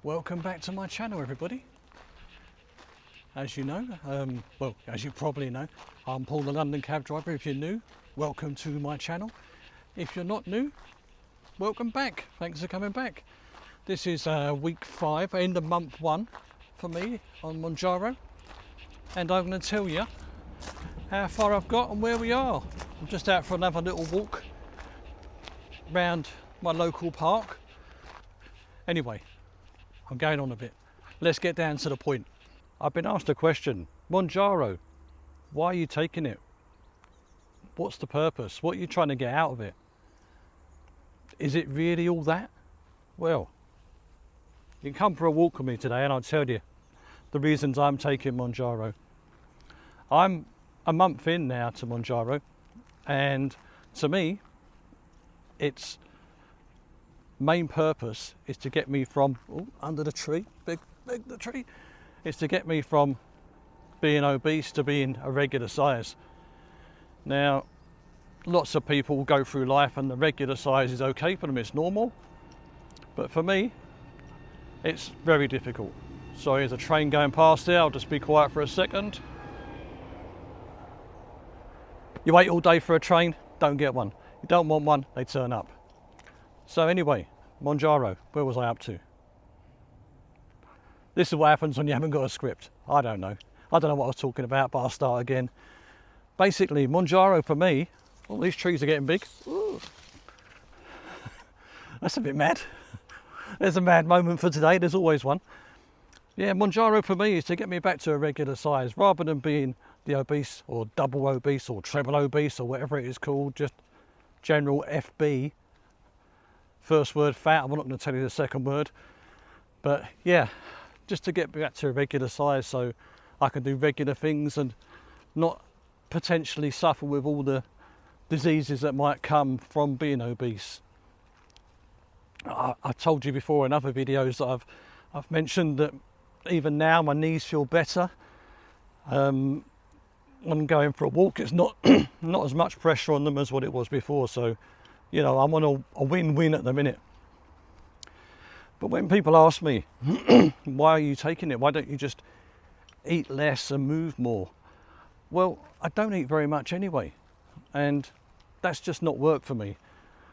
Welcome back to my channel, everybody. As you know, well, as you probably know, I'm Paul the London cab driver. If you're new, welcome to my channel. If you're not new, welcome back. Thanks for coming back. This is week 5, end of month 1 for me on Mounjaro, and I'm going to tell you how far I've got and where we are. I'm just out for another little walk round my local park. Anyway, I'm going on a bit. Let's get down to the point. I've been asked a question. Mounjaro, why are you taking it? What's the purpose? What are you trying to get out of it? Is it really all that? Well, you can come for a walk with me today and I'll tell you the reasons I'm taking Mounjaro. I'm a month in now to Mounjaro, and to me, its main purpose is to get me from under the tree, big the tree, is to get me from being obese to being a regular size. Now, lots of people go through life and the regular size is okay for them, it's normal, but for me it's very difficult. Sorry, there's a train going past there, I'll just be quiet for a second. You wait all day for a train, don't get one. You don't want one, they turn up. So anyway, Mounjaro, where was I up to? This is what happens when you haven't got a script. I don't know what I was talking about, but I'll start again. Basically, Mounjaro for me, all these trees are getting big. Ooh. That's a bit mad. There's a mad moment for today, there's always one. Yeah, Mounjaro for me is to get me back to a regular size, rather than being the obese or double obese or treble obese or whatever it is called, just general FB. First word fat, I'm not going to tell you the second word. But yeah, just to get back to a regular size so I can do regular things and not potentially suffer with all the diseases that might come from being obese. I told you before in other videos that I've mentioned that even now my knees feel better. When I'm going for a walk, it's not not as much pressure on them as what it was before, so you know, I'm on a win-win at the minute. But when people ask me why are you taking it, why don't you just eat less and move more? Well, I don't eat very much anyway, and that's just not work for me.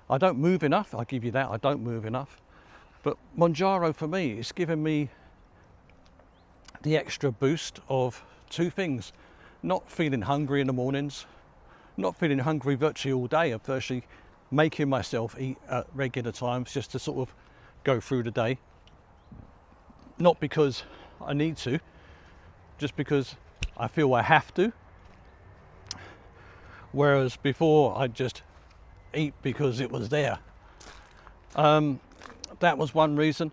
I don't move enough, I give you that, I don't move enough. But Mounjaro for me, it's given me the extra boost of two things. Not feeling hungry in the mornings, not feeling hungry virtually all day. I'm virtually making myself eat at regular times just to sort of go through the day. Not because I need to, just because I feel I have to. Whereas before I'd just eat because it was there. That was one reason.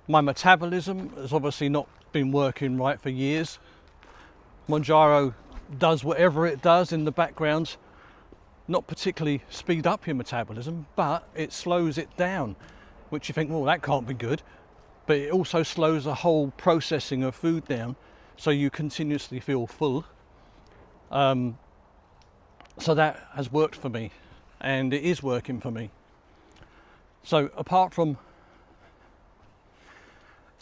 My metabolism has obviously not been working right for years. Mounjaro does whatever it does in the background, not particularly speed up your metabolism, but it slows it down, which you think, well, that can't be good. But it also slows the whole processing of food down, so you continuously feel full. So that has worked for me, and it is working for me. So apart from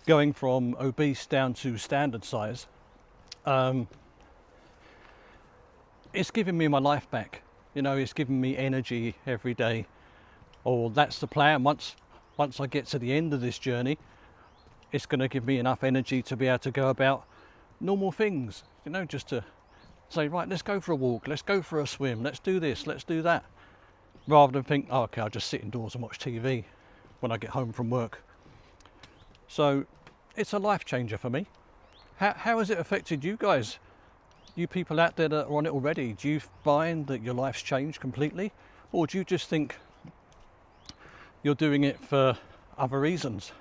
going from obese down to standard size, it's giving me my life back. You know, it's giving me energy every day, or that's the plan. Once I get to the end of this journey, it's going to give me enough energy to be able to go about normal things, you know, just to say, right, let's go for a walk, let's go for a swim, let's do this, let's do that, rather than think, oh, okay, I'll just sit indoors and watch TV when I get home from work. So it's a life changer for me. How has it affected you guys? You people out there that are on it already, do you find that your life's changed completely? Or do you just think you're doing it for other reasons?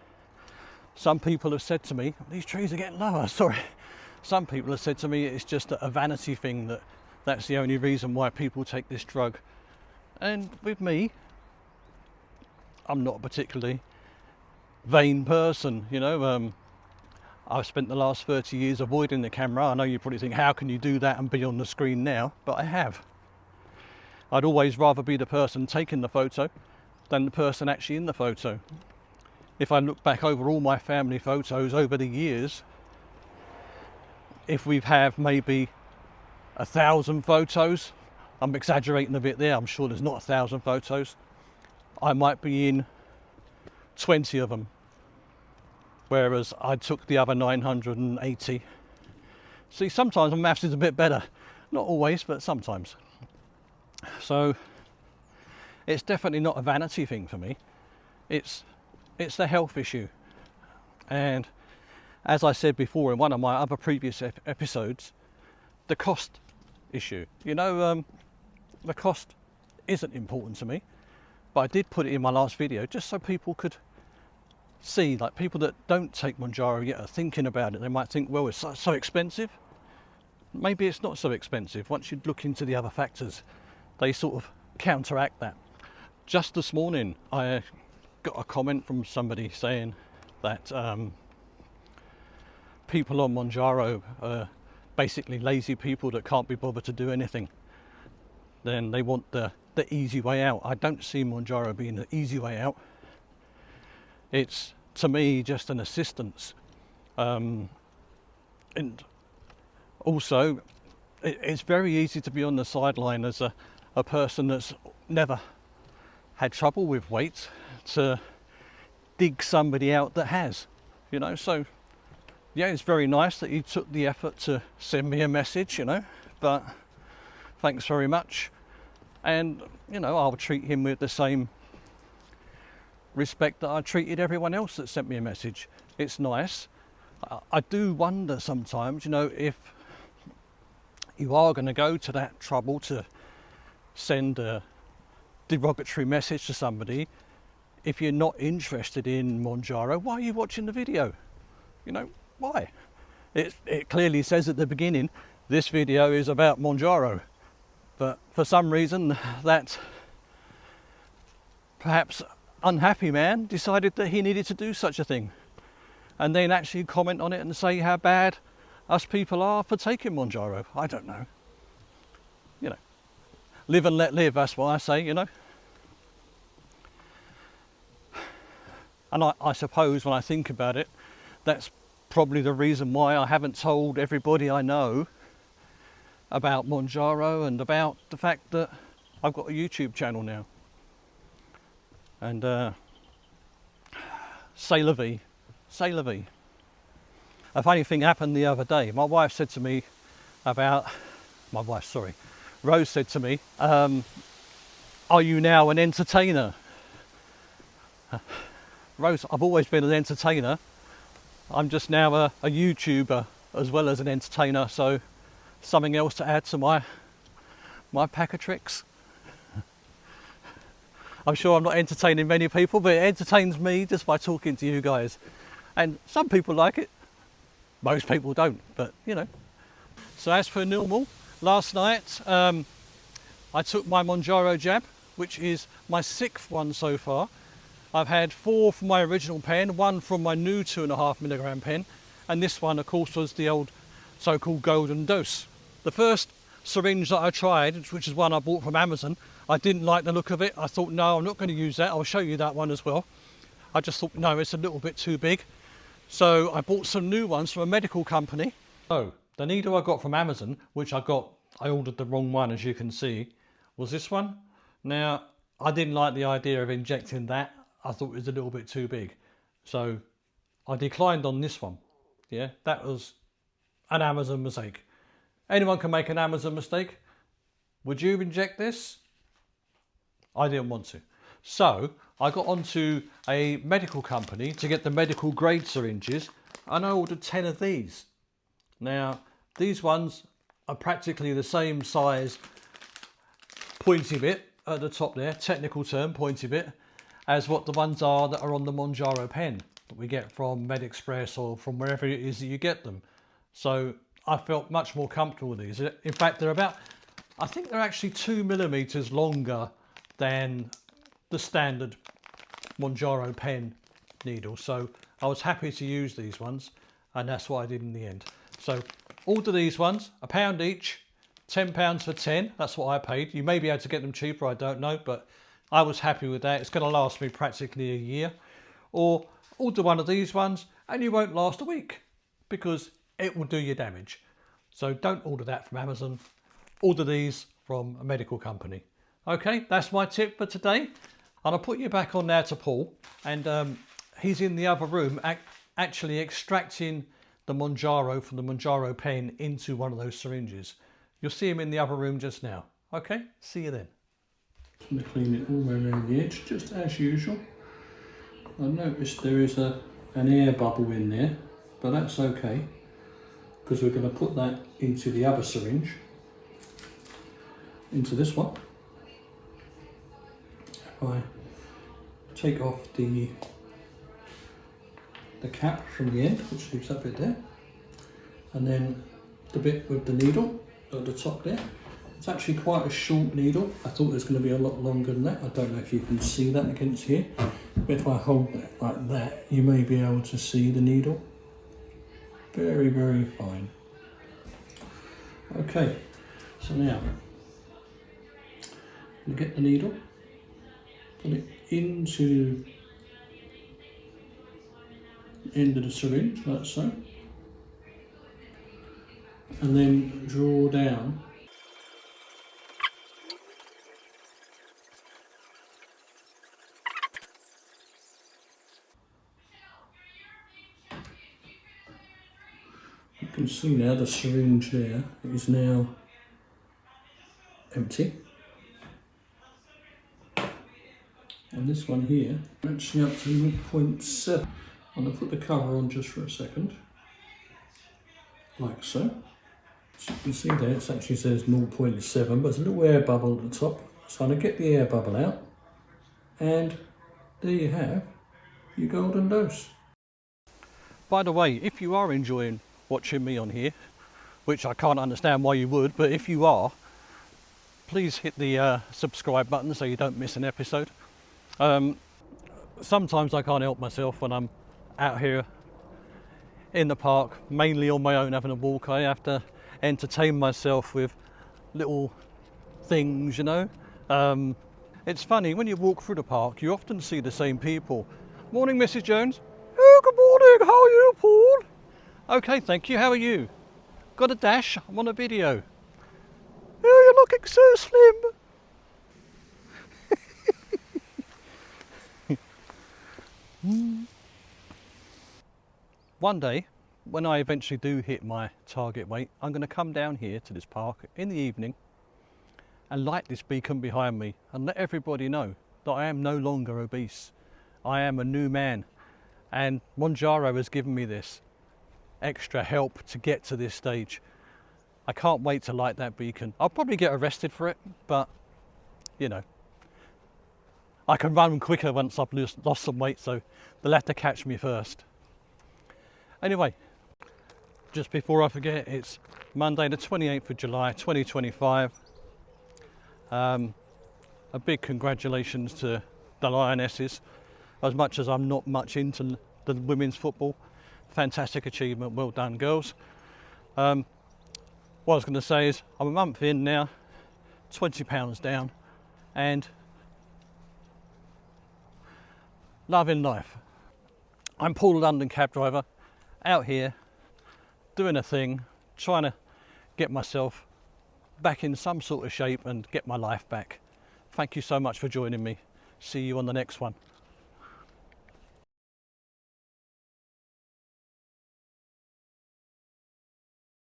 Some people have said to me, these trees are getting lower, sorry. Some people have said to me it's just a vanity thing, that's the only reason why people take this drug. And with me, I'm not a particularly vain person, you know. I've spent the last 30 years avoiding the camera. I know you probably think, how can you do that and be on the screen now? But I have. I'd always rather be the person taking the photo than the person actually in the photo. if I look back over all my family photos over the years, if we have maybe 1,000 photos, I'm exaggerating a bit there, I'm sure there's not 1,000 photos, I might be in 20 of them, whereas I took the other 980. See, sometimes my maths is a bit better, not always, but sometimes. So it's definitely not a vanity thing for me, it's the health issue. And as I said before in one of my other previous episodes, the cost issue. You know, the cost isn't important to me, but I did put it in my last video just so people could see, like people that don't take Mounjaro yet are thinking about it. They might think, well, it's so expensive. Maybe it's not so expensive. Once you look into the other factors, they sort of counteract that. Just this morning, I got a comment from somebody saying that people on Mounjaro are basically lazy people that can't be bothered to do anything. Then they want the easy way out. I don't see Mounjaro being the easy way out. It's, to me, just an assistance. And also, it's very easy to be on the sideline as a person that's never had trouble with weight to dig somebody out that has, you know. So yeah, it's very nice that you took the effort to send me a message, you know, but thanks very much. And you know, I'll treat him with the same respect that I treated everyone else that sent me a message. It's nice. I do wonder sometimes, you know, if you are going to go to that trouble to send a derogatory message to somebody, if you're not interested in Mounjaro, why are you watching the video? You know, why? It clearly says at the beginning, this video is about Mounjaro, but for some reason that perhaps unhappy man decided that he needed to do such a thing, and then actually comment on it and say how bad us people are for taking Mounjaro. I don't know. You know, live and let live, that's what I say, you know. And I suppose when I think about it, that's probably the reason why I haven't told everybody I know about Mounjaro and about the fact that I've got a YouTube channel now. And c'est la vie, c'est la vie. A funny thing happened the other day. Rose said to me, are you now an entertainer? Rose, I've always been an entertainer. I'm just now a YouTuber as well as an entertainer, so something else to add to my pack of tricks. I'm sure I'm not entertaining many people, but it entertains me just by talking to you guys. And some people like it, most people don't, but you know. So as per normal, last night I took my Mounjaro jab, which is my 6th one so far. I've had 4 from my original pen, 1 from my new 2.5 milligram pen, and this one of course was the old so-called golden dose. The first syringe that I tried, which is one I bought from Amazon, I didn't like the look of it. I thought, no, I'm not going to use that. I'll show you that one as well. I just thought, no, it's a little bit too big. So I bought some new ones from a medical company. So the needle I got from Amazon, which I ordered the wrong one, as you can see, was this one. Now, I didn't like the idea of injecting that. I thought it was a little bit too big. So I declined on this one. Yeah, that was an Amazon mistake. Anyone can make an Amazon mistake. Would you inject this? I didn't want to. So I got onto a medical company to get the medical grade syringes, and I ordered 10 of these. Now, these ones are practically the same size pointy bit at the top there, technical term, pointy bit, as what the ones are that are on the Mounjaro pen that we get from MedExpress or from wherever it is that you get them. So I felt much more comfortable with these. In fact, they're about, I think they're actually 2 millimeters longer than the standard Mounjaro pen needle. So I was happy to use these ones, and that's what I did in the end. So order these ones, £1 each, £10 for 10. That's what I paid. You may be able to get them cheaper, I don't know, but I was happy with that. It's going to last me practically a year. Or Order one of these ones and you won't last a week because it will do you damage. So don't order that from Amazon. Order these from a medical company. Okay, that's my tip for today. And I'll put you back on now to Paul. And he's in the other room actually extracting the Mounjaro from the Mounjaro pen into one of those syringes. You'll see him in the other room just now. Okay, see you then. I'm going to clean it all the way around the edge, just as usual. I noticed there is an air bubble in there, but that's okay, because we're going to put that into the other syringe, into this one. If I take off the cap from the end, which leaves that bit there, and then the bit with the needle at the top there. It's actually quite a short needle. I thought it was going to be a lot longer than that. I don't know if you can see that against here. But if I hold it like that, you may be able to see the needle. Very, very fine. Okay, so now, you get the needle, put it into the end of the syringe, like so. And then draw down. You can see now the syringe there is now empty. And this one here, actually up to 0.7. I'm going to put the cover on just for a second, like so. So you can see there it actually says 0.7, but there's a little air bubble at the top. So I'm going to get the air bubble out, and there you have your golden dose. By the way, if you are enjoying watching me on here, which I can't understand why you would, but if you are, please hit the subscribe button so you don't miss an episode. Sometimes I can't help myself when I'm out here in the park, mainly on my own having a walk. I have to entertain myself with little things, you know. It's funny, when you walk through the park, you often see the same people. Morning, Mrs. Jones. Oh, good morning, how are you, Paul? Okay, thank you, how are you? Got a dash? I'm on a video. Oh, you're looking so slim. One day, when I eventually do hit my target weight, I'm going to come down here to this park in the evening and light this beacon behind me and let everybody know that I am no longer obese. I am a new man, and Mounjaro has given me this extra help to get to this stage. I can't wait to light that beacon. I'll probably get arrested for it, but you know, I can run quicker once I've lost some weight, so they'll have to catch me first. Anyway, just before I forget, it's Monday the 28th of July 2025. A big congratulations to the Lionesses. As much as I'm not much into the women's football, fantastic achievement, well done girls. What I was going to say is I'm a month in now, 20 pounds down, and loving life. I'm Paul the London cab driver, out here doing a thing, trying to get myself back in some sort of shape and get my life back. Thank you so much for joining me. See you on the next one.